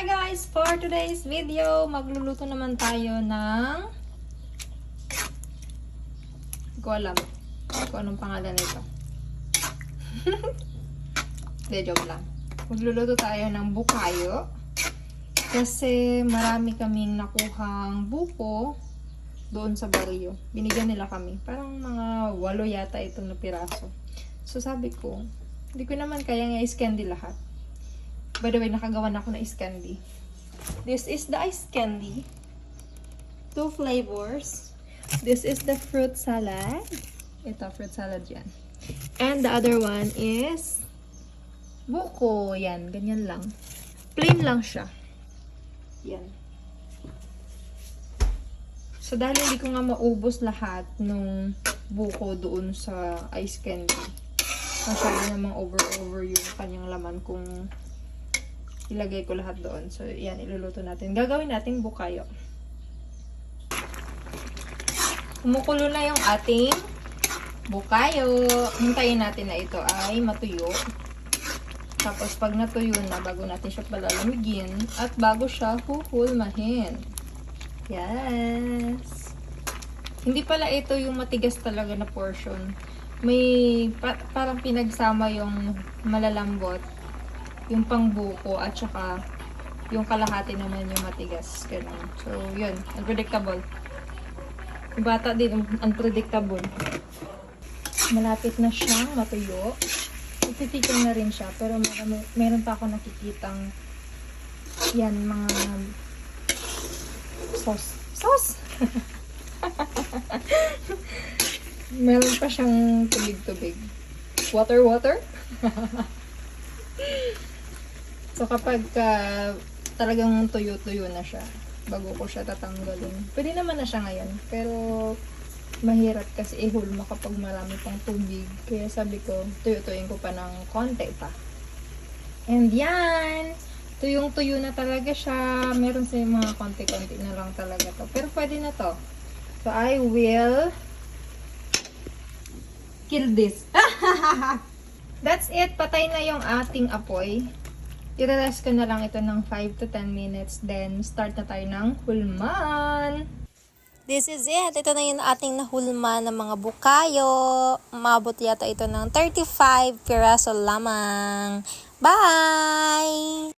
Hi guys! For today's video, magluluto naman tayo ng... Hindi ko alam kung anong pangalan nito. Hindi, joke lang. Magluluto tayo ng bukayo. Kasi marami kaming nakuhang buko doon sa baryo. Binigyan nila kami. Parang mga 8 yata itong na piraso. So sabi ko, hindi ko naman kaya nga ice candy lahat. By the way, nakagawa na ako na ice candy. This is the ice candy. 2 flavors. This is the fruit salad. Ito, fruit salad yan. And the other one is buko. Yan, ganyan lang. Plain lang siya. Yan. So, dahil hindi ko nga maubos lahat nung buko doon sa ice candy. Masyado namang over yung kanyang laman kung ilagay ko lahat doon. So, yan, iluluto natin. Gagawin natin bukayo. Kumukulo na yung ating bukayo. Hintayin natin na ito ay matuyo. Tapos, pag natuyo na, bago natin siya palalamigin, at bago siya huhulmahin. Yes! Hindi pala ito yung matigas talaga na portion. May parang pinagsama yung malalambot, yung pangbuko, at saka yung kalahati naman yung matigas. Ganun. So, yun. Unpredictable. Yung bata din, unpredictable. Malapit na siyang matuyo. Ipitikin na rin siya. Pero meron pa ako nakikitang yan, mga sauce. Sauce! Meron pa siyang tubig-tubig. Water? So, kapag talagang tuyo-tuyo na siya, bago ko siya tatanggalin. Pwede naman na siya ngayon. Pero, mahirap kasi ihulma kapag marami pang tubig. Kaya sabi ko, tuyo-tuyin ko pa ng konti pa. And yan! Tuyong-tuyo na talaga siya. Meron sa mga konti-konti na lang talaga to. Pero pwede na to. So, I will kill this. That's it. Patay na yung ating apoy. I-rest ko na lang ito ng 5 to 10 minutes. Then, start na tayo ng hulman. This is it. Ito na yung ating nahulma ng mga bukayo. Umabot yata ito ng 35 piraso lamang. Bye!